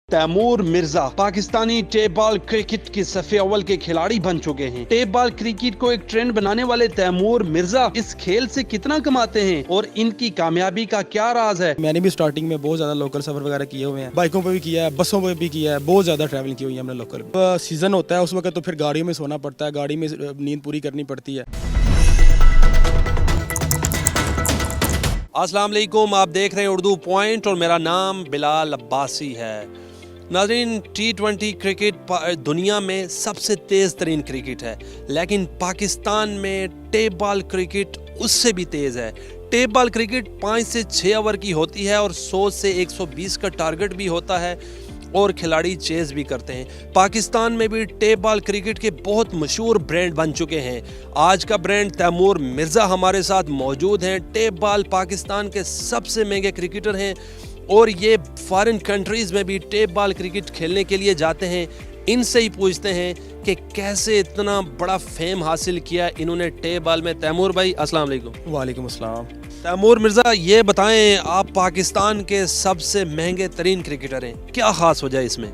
Taimur Mirza Pakistani tape ball cricket के सफे अव्वल के खिलाड़ी बन चुके हैं। टेप बॉल क्रिकेट को एक ट्रेंड बनाने वाले तैमूर मिर्जा इस खेल से कितना कमाते हैं और इनकी कामयाबी का क्या राज है। मैंने भी स्टार्टिंग में बहुत ज्यादा लोकल सफर वगैरह किए हुए हैं, बाइकों पे भी किया है, बसों पे भी किया है, बहुत ज्यादा ट्रैवलिंग की हुई है हमने लोकल। सीजन होता है उस वक्त तो फिर गाड़ियों में सोना पड़ता है, गाड़ी में नींद पूरी करनी पड़ती है। अस्सलाम वालेकुम, आप देख रहे हैं उर्दू पॉइंट और मेरा नाम बिलाल अब्बासी है। नाज़रीन, T20 क्रिकेट दुनिया में सबसे तेज़ तरीन क्रिकेट है, लेकिन पाकिस्तान में टेप बॉल क्रिकेट उससे भी तेज़ है। टेप बॉल क्रिकेट 5 से 6 ओवर की होती है और 100 से 120 का टारगेट भी होता है और खिलाड़ी चेज़ भी करते हैं। पाकिस्तान में भी टेप बॉल क्रिकेट के बहुत मशहूर ब्रांड बन चुके हैं। आज का ब्रांड तैमूर मिर्ज़ा हमारे साथ मौजूद हैं। टेप बॉल पाकिस्तान के सबसे महंगे क्रिकेटर हैं और ये फॉरेन कंट्रीज़ में भी टेप बॉल क्रिकेट खेलने के लिए जाते हैं। इनसे ही पूछते हैं कि कैसे इतना बड़ा फेम हासिल किया इन्होंने टेप बॉल में। तैमूर भाई, अस्सलाम वालेकुम। वालेकुम अस्सलाम। तैमूर मिर्ज़ा, ये बताएं, आप पाकिस्तान के सबसे महंगे तरीन क्रिकेटर हैं, क्या ख़ास वजह है इसमें?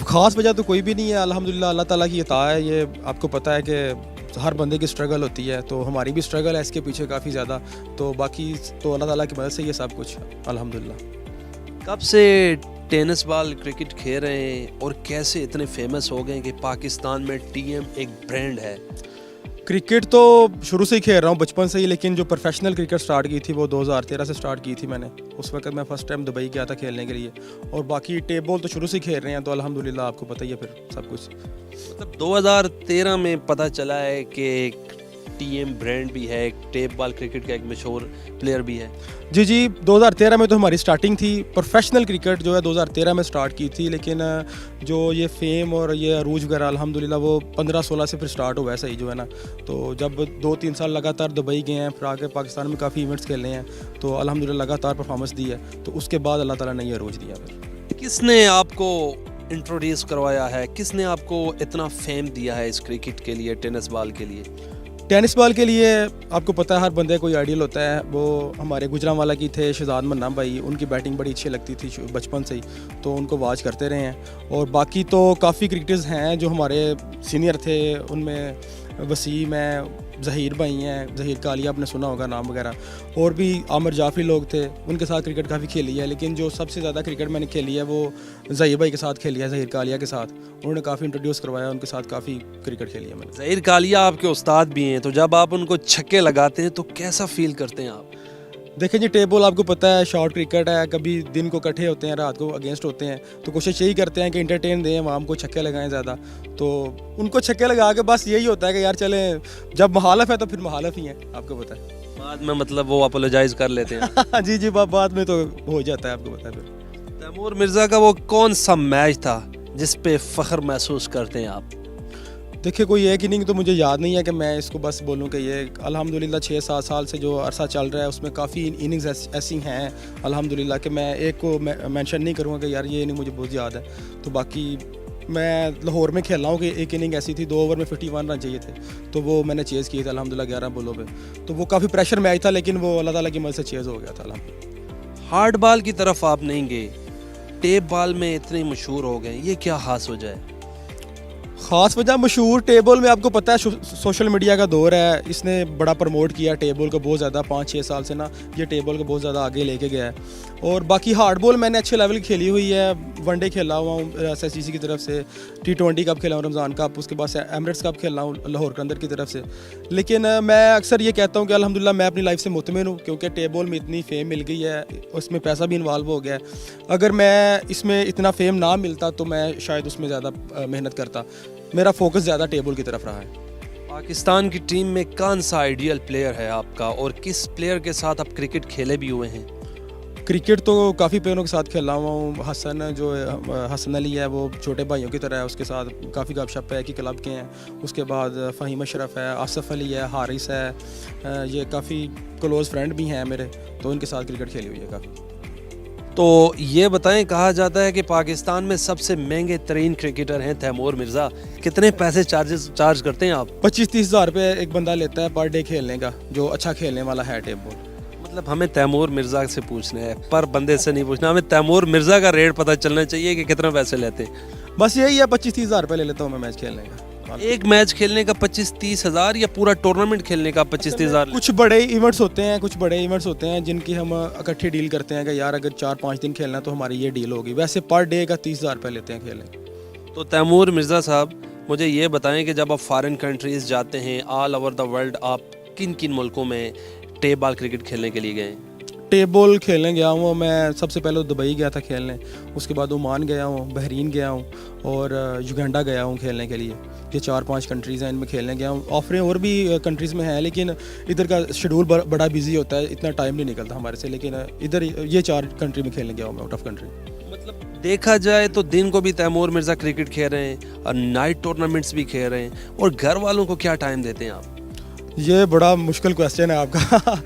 ख़ास वजह तो कोई भी नहीं है, अल्हम्दुलिल्लाह अल्लाह ताला की अता है। ये आपको पता है कि हर बंदे की स्ट्रगल होती है, तो हमारी भी स्ट्रगल है इसके पीछे काफ़ी ज़्यादा। तो बाकी तो अल्लाह ताला की मदद से ये सब कुछ अल्हम्दुलिल्लाह। कब से टेनिस बॉल क्रिकेट खेल रहे हैं और कैसे इतने फेमस हो गए कि पाकिस्तान में टीएम एक ब्रांड है? क्रिकेट तो शुरू से ही खेल रहा हूँ, बचपन से ही, लेकिन जो प्रोफेशनल क्रिकेट स्टार्ट की थी वो 2013 से स्टार्ट की थी मैंने। उस वक्त मैं फ़र्स्ट टाइम दुबई गया था खेलने के लिए, और बाकी टेप बॉल तो शुरू से ही खेल रहे हैं, तो अल्हम्दुलिल्लाह आपको पता ही है फिर सब कुछ। मतलब 2013 में पता चला है कि एक टीएम ब्रांड भी है, एक टेप बॉल क्रिकेट का एक मशहूर प्लेयर भी है। जी, 2013 में तो हमारी स्टार्टिंग थी। प्रोफेशनल क्रिकेट जो है 2013 में स्टार्ट की थी, लेकिन जो ये फेम और ये अरूज वगैरह अल्हम्दुलिल्लाह वो 15-16 से फिर स्टार्ट हुआ है, सही जो है ना। तो जब 2-3 साल लगातार दुबई गए हैं, फिर आके पाकिस्तान में काफ़ी इवेंट्स खेले हैं, तो अल्हम्दुलिल्लाह लगातार परफॉर्मेंस दी है, तो उसके बाद अल्लाह ताला ने ये अरूज दिया। फिर किसने आपको इंट्रोड्यूस करवाया है, किसने आपको इतना फेम दिया है इस क्रिकेट के लिए, टेनिस बॉल के लिए? टेनिस बॉल के लिए आपको पता है हर बंदे कोई आइडियल होता है। वो हमारे गुजरांवाला की थे शहजाद मन्ना भाई, उनकी बैटिंग बड़ी अच्छी लगती थी बचपन से ही, तो उनको वॉच करते रहे हैं। और बाकी तो काफ़ी क्रिकेटर्स हैं जो हमारे सीनियर थे, उनमें वसीम है, ज़हीर भाई हैं, ज़हीर कालिया आपने सुना होगा नाम वगैरह, और भी आमिर जाफरी लोग थे, उनके साथ क्रिकेट काफ़ी खेली है। लेकिन जो सबसे ज़्यादा क्रिकेट मैंने खेली है वो ज़हीर भाई के साथ खेली है, ज़हीर कालिया के साथ। उन्होंने काफ़ी इंट्रोड्यूस करवाया, उनके साथ काफ़ी क्रिकेट खेली है मैंने। ज़हीर कालिया आपके उस्ताद भी हैं, तो जब आप उनको छक्के लगाते हैं तो कैसा फील करते हैं आप? देखें जी, टेप बॉल आपको पता है शॉर्ट क्रिकेट है, कभी दिन को इकट्ठे होते हैं, रात को अगेंस्ट होते हैं, तो कोशिश यही करते हैं कि इंटरटेन दें, वहाँ हमको छक्के लगाएं ज़्यादा। तो उनको छक्के लगा के बस यही होता है कि यार चलें, जब मुखालफ है तो फिर मुखालफ ही है, आपको पता है। बाद में मतलब वो अपोलोजाइज कर लेते हैं। जी, बाद में तो हो जाता है, आपको पता है। फिर तैमूर मिर्ज़ा का वो कौन सा मैच था जिस पे फ़ख्र महसूस करते हैं आप? देखिए, कोई एक इनिंग तो मुझे याद नहीं है कि मैं इसको बस बोलूं कि ये अल्हम्दुलिल्लाह 6-7 साल से जो अरसा चल रहा है उसमें काफ़ी इनिंग्स ऐसी हैं अल्हम्दुलिल्लाह कि मैं एक को मेंशन नहीं करूँगा कि यार ये इनिंग मुझे बहुत याद है। तो बाकी मैं लाहौर में खेल रहा हूँ कि एक इनिंग ऐसी थी, 2 ओवर में 51 रन चाहिए थे, तो वो मैंने चेज़ किए थे अल्हम्दुलिल्लाह 11 बॉलों पे। तो वो काफ़ी प्रेशर मैच था, लेकिन वो अल्लाह ताला की मदद से चेज़ हो गया था अल्हम्दुलिल्लाह। हार्ड बॉल की तरफ आप नहीं गए, टेप बॉल में इतने मशहूर हो गए, ये क्या खास वजह है? ख़ास वजह मशहूर टेप बॉल में आपको पता है सोशल मीडिया का दौर है, इसने बड़ा प्रमोट किया टेप बॉल को बहुत ज़्यादा। 5-6 साल से ना ये टेप बॉल को बहुत ज़्यादा आगे लेके गया है। और बाकी हार्ड बॉल मैंने अच्छे लेवल की खेली हुई है, वनडे खेला हुआ हूँ SSCC की तरफ से, T20 कप खेला हूँ, रमज़ान कप, उसके बाद से एमिरेट्स कप खेला हूँ लाहौर के अंदर की तरफ से। लेकिन मैं अक्सर ये कहता हूँ कि अल्हम्दुलिल्लाह मैं अपनी लाइफ से मुतमिन हूँ, क्योंकि टेप बॉल में इतनी फेम मिल गई है, उसमें पैसा भी इन्वॉल्व हो गया है। अगर मैं इसमें इतना फेम ना मिलता तो मैं शायद उसमें ज़्यादा मेहनत करता। मेरा फोकस ज़्यादा टेप बॉल की तरफ रहा है। पाकिस्तान की टीम में कौन सा आइडियल प्लेयर है आपका और किस प्लेयर के साथ आप क्रिकेट खेले भी हुए हैं? क्रिकेट तो काफ़ी प्लेयरों के साथ खेला हुआ हूँ। हसन अली है, वो छोटे भाइयों की तरह है, उसके साथ काफ़ी गपशप है कि क्लब के हैं। उसके बाद फ़हीम अशरफ है, आसिफ अली है, हारिस है, ये काफ़ी क्लोज़ फ्रेंड भी हैं मेरे, तो इनके साथ क्रिकेट खेली हुई है काफ़ी। तो ये बताएं, कहा जाता है कि पाकिस्तान में सबसे महंगे तरीन क्रिकेटर हैं तैमूर मिर्ज़ा, कितने पैसे चार्ज करते हैं आप? 25-30 हज़ार रुपये एक बंदा लेता है पर डे खेलने का, जो अच्छा खेलने वाला है टेप बॉल। मतलब हमें तैमूर मिर्ज़ा से पूछना है, पर बंदे से नहीं पूछना, हमें तैमूर मिर्ज़ा का रेट पता चलना चाहिए कि कितना पैसे लेते हैं। बस यही है, 25-30 हज़ार रुपये ले लेता हूँ मैं मैच खेलने का। एक मैच खेलने का 25-30 हज़ार या पूरा टूर्नामेंट खेलने का 25-30 हज़ार? कुछ बड़े इवेंट्स होते हैं जिनकी हम इकट्ठी डील करते हैं कि यार अगर 4-5 दिन खेलना है तो हमारी ये डील होगी। वैसे पर डे का 30 हज़ार रुपये लेते हैं खेलने। तो तैमूर मिर्ज़ा साहब, मुझे ये बताएं कि जब आप फॉरेन कंट्रीज़ जाते हैं ऑल ओवर द वर्ल्ड, आप किन किन मुल्कों में टेप बॉल क्रिकेट खेलने के लिए गए? टेप बॉल खेलने गया हूँ मैं, सबसे पहले तो दुबई गया था खेलने, उसके बाद ओमान गया हूँ, बहरीन गया हूँ और युगांडा गया हूँ खेलने के लिए। ये 4-5 कंट्रीज़ हैं, इनमें खेलने गया हूँ। ऑफरें और भी कंट्रीज़ में हैं, लेकिन इधर का शेड्यूल बड़ा बिजी होता है, इतना टाइम नहीं निकलता हमारे से। लेकिन इधर ये 4 कंट्री में खेलने गया हूँ मैं, आउट ऑफ कंट्री। मतलब देखा जाए तो दिन को भी तैमूर मिर्ज़ा क्रिकेट खेल रहे हैं और नाइट टूर्नामेंट्स भी खेल रहे हैं, और घर वालों को क्या टाइम देते हैं आप? ये बड़ा मुश्किल क्वेश्चन है आपका।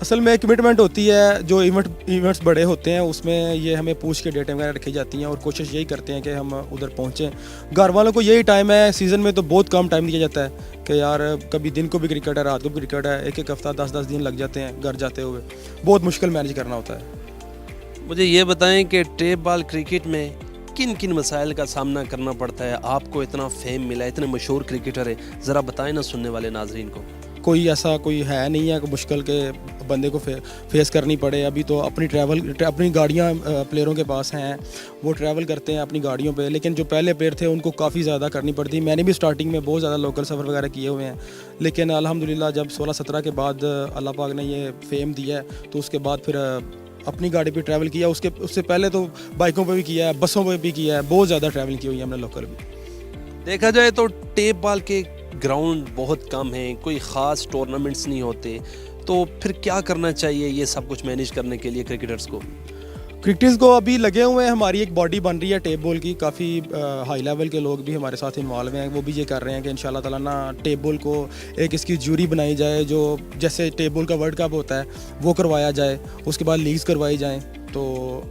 असल में कमिटमेंट होती है, जो इवेंट्स बड़े होते हैं उसमें ये हमें पूछ के डेटें वगैरह रखी जाती हैं और कोशिश यही करते हैं कि हम उधर पहुँचें। घर वालों को यही टाइम है, सीज़न में तो बहुत कम टाइम दिया जाता है कि यार कभी दिन को भी क्रिकेट है, रात को भी क्रिकेट है, एक हफ्ता 10-10 दिन लग जाते हैं घर जाते हुए। बहुत मुश्किल मैनेज करना होता है। मुझे ये बताएं कि टेप बॉल क्रिकेट में किन किन मसाइल का सामना करना पड़ता है? आपको इतना फेम मिला, इतने मशहूर क्रिकेटर है, ज़रा बताएं ना सुनने वाले नाजरीन को। कोई ऐसा कोई है नहीं है कि मुश्किल के बंदे को फेस करनी पड़े। अभी तो अपनी गाड़ियाँ प्लेयरों के पास हैं, वो ट्रैवल करते हैं अपनी गाड़ियों पे, लेकिन जो पहले प्लेयर थे उनको काफ़ी ज़्यादा करनी पड़ती। मैंने भी स्टार्टिंग में बहुत ज़्यादा लोकल सफ़र वगैरह किए हुए हैं, लेकिन अल्हम्दुलिल्लाह जब 16-17 के बाद अल्लाह पाक ने ये फेम दिया है तो उसके बाद फिर अपनी गाड़ी पे ट्रैवल किया। उससे पहले तो बाइकों पे भी किया है, बसों पे भी किया है, बहुत ज़्यादा ट्रैवल की हुई है हमने लोकल भी। देखा जाए तो टेप बॉल के ग्राउंड बहुत कम हैं, कोई ख़ास टूर्नामेंट्स नहीं होते, तो फिर क्या करना चाहिए ये सब कुछ मैनेज करने के लिए क्रिकेटर्स को? क्रिकेटर्स को अभी लगे हुए हैं, हमारी एक बॉडी बन रही है टेप बॉल की, काफ़ी हाई लेवल के लोग भी हमारे साथ इन्वॉल्व हैं। वो भी ये कर रहे हैं कि इंशाल्लाह ताला ना टेप बॉल को एक इसकी ज्यूरी बनाई जाए, जो जैसे टेप बॉल का वर्ल्ड कप होता है वो करवाया जाए, उसके बाद लीग्स करवाई जाएँ। तो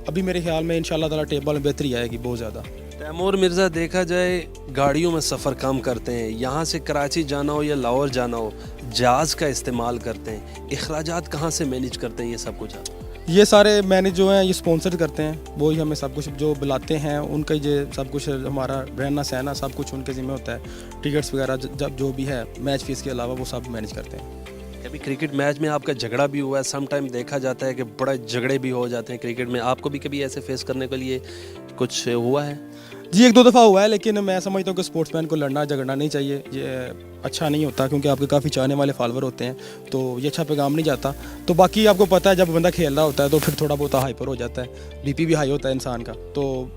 अभी मेरे ख्याल में इंशाल्लाह ताला टेप बॉल में बेहतरी आएगी बहुत ज़्यादा। तैमूर मिर्ज़ा, देखा जाए गाड़ियों में सफ़र कम करते हैं, यहाँ से कराची जाना हो या लाहौर जाना हो जहाज़ का इस्तेमाल करते हैं, अखराजात कहाँ से मैनेज करते हैं ये सब कुछ आप? ये सारे मैनेज जो हैं ये स्पॉन्सर करते हैं, वो ही हमें सब कुछ जो बुलाते हैं उनका ये सब कुछ, हमारा रहना सहना सब कुछ उनके ज़िम्मे होता है। टिकट्स वगैरह जब जो भी है मैच फीस के अलावा वो सब मैनेज करते हैं। कभी क्रिकेट मैच में आपका झगड़ा भी हुआ है? सम टाइम देखा जाता है कि बड़े झगड़े भी हो जाते हैं क्रिकेट में, आपको भी कभी ऐसे फेस करने के लिए कुछ हुआ है? जी 1-2 दफ़ा हुआ है, लेकिन मैं समझता हूँ कि स्पोर्ट्समैन को लड़ना झगड़ना नहीं चाहिए, ये अच्छा नहीं होता, क्योंकि आपके काफ़ी चाहने वाले फॉलोअर होते हैं, तो ये अच्छा पैगाम नहीं जाता। तो बाकी आपको पता है जब बंदा खेल रहा होता है तो फिर थोड़ा बहुत हाइपर हो जाता है, बीपी भी हाई होता है इंसान का, तो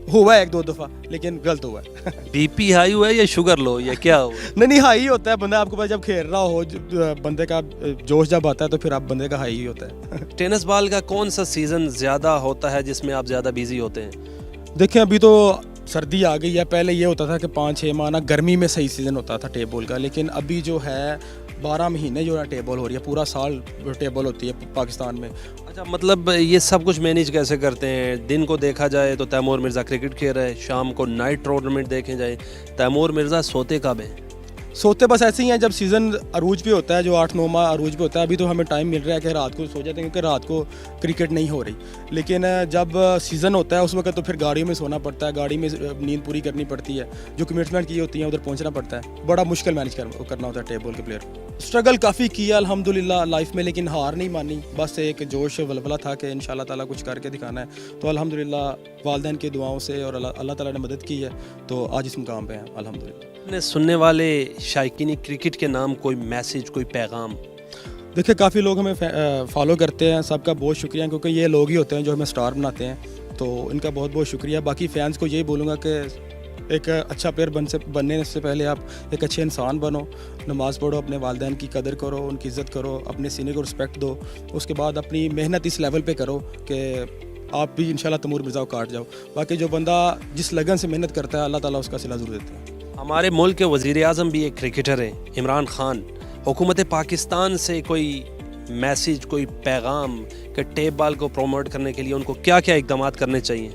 हुआ है 1-2 दफ़ा, लेकिन गलत हुआ है। बीपी हाई हुआ है या शुगर लो या क्या हुआ? नहीं हाई होता है बंदा, आपको पता जब खेल रहा हो बंदे का जोश जब आता है तो फिर आप बंदे का हाई ही होता है। टेनिस बॉल का कौन सा सीज़न ज़्यादा होता है जिसमें आप ज़्यादा बिजी होते हैं? देखें अभी तो सर्दी आ गई है, पहले ये होता था कि 5-6 माह ना गर्मी में सही सीज़न होता था टेप बॉल का, लेकिन अभी जो है 12 महीने जो है टेप बॉल हो रही है, पूरा साल टेप बॉल होती है पाकिस्तान में। अच्छा, मतलब ये सब कुछ मैनेज कैसे करते हैं? दिन को देखा जाए तो तैमूर मिर्ज़ा क्रिकेट खेल रहे हैं, शाम को नाइट टूर्नामेंट देखे जाए, तैमूर मिर्ज़ा सोते कब हैं? सोते बस ऐसे ही हैं जब सीज़न अरूज पे होता है, जो 8-9 माह अरूज पे होता है। अभी तो हमें टाइम मिल रहा है कि रात को सो जाते हैं, क्योंकि रात को क्रिकेट नहीं हो रही, लेकिन जब सीज़न होता है उस वक्त तो फिर गाड़ी में सोना पड़ता है, गाड़ी में नींद पूरी करनी पड़ती है, जो कमिटमेंट की होती है उधर पहुंचना पड़ता है। बड़ा मुश्किल मैनेज करना होता है टेप बॉल के प्लेयर। स्ट्रगल काफ़ी किया अल्हम्दुलिल्लाह लाइफ में, लेकिन हार नहीं मानी, बस एक जोश वलवला था कि इंशाल्लाह ताला कुछ करके दिखाना है। तो अल्हम्दुलिल्लाह वालिदैन की दुआओं से और अल्लाह ताला ने मदद की है, तो आज इस मुकाम पे हैं अल्हम्दुलिल्लाह। अपने सुनने वाले शायकीन क्रिकेट के नाम कोई मैसेज, कोई पैगाम? देखिए काफ़ी लोग हमें फॉलो करते हैं, सबका बहुत शुक्रिया, क्योंकि ये लोग ही होते हैं जो हमें स्टार बनाते हैं, तो इनका बहुत बहुत शुक्रिया। बाकी फ़ैन्स को यही बोलूँगा कि एक अच्छा प्लेयर बनने से पहले आप एक अच्छे इंसान बनो, नमाज़ पढ़ो, अपने वालिदैन की कदर करो, उनकी इज़्ज़त करो, अपने सीनियर को रिस्पेक्ट दो, उसके बाद अपनी मेहनत इस लेवल पे करो कि आप भी इंशाल्लाह तैमूर मिर्ज़ा को काट जाओ। बाकी जो बंदा जिस लगन से मेहनत करता है अल्लाह ताला उसका सिला ज़रूर देता है। हमारे मुल्क के वज़ीर आज़म भी एक क्रिकेटर हैं, इमरान खान। हुकूमत पाकिस्तान से कोई मैसेज, कोई पैगाम कि टेप बॉल को प्रमोट करने के लिए उनको क्या क्या इक़दाम करने चाहिए?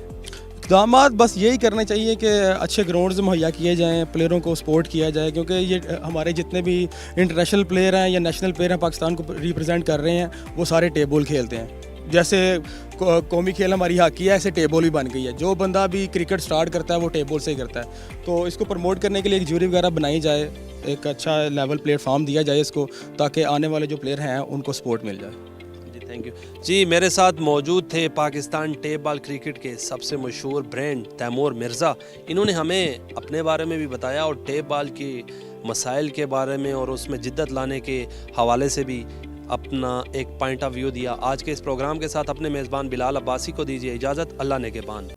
इक़दाम बस यही करने चाहिए कि अच्छे ग्राउंड्स मुहैया किए जाएँ, प्लेयरों को सपोर्ट किया जाए, क्योंकि ये हमारे जितने भी इंटरनेशनल प्लेयर हैं या नेशनल प्लेयर हैं पाकिस्तान को रिप्रेजेंट कर रहे हैं, वो सारे टेबल खेलते हैं। जैसे कौमी खेल हमारी हॉकी है, ऐसे टेबल भी बन गई है। जो बंदा भी क्रिकेट स्टार्ट करता है वो टेबल से ही करता है। तो इसको प्रमोट करने के लिए एक ज्यूरी वगैरह बनाई जाए, एक अच्छा लेवल प्लेटफॉर्म दिया जाए इसको, ताकि आने वाले जो प्लेयर हैं उनको सपोर्ट मिल जाए। थैंक यू जी। मेरे साथ मौजूद थे पाकिस्तान टेप बॉल क्रिकेट के सबसे मशहूर ब्रांड तैमूर मिर्ज़ा। इन्होंने हमें अपने बारे में भी बताया और टेप बॉल के मसाइल के बारे में और उसमें जिद्दत लाने के हवाले से भी अपना एक पॉइंट ऑफ व्यू दिया। आज के इस प्रोग्राम के साथ अपने मेज़बान बिलाल अब्बासी को दीजिए इजाज़त। अल्लाह ने के बान।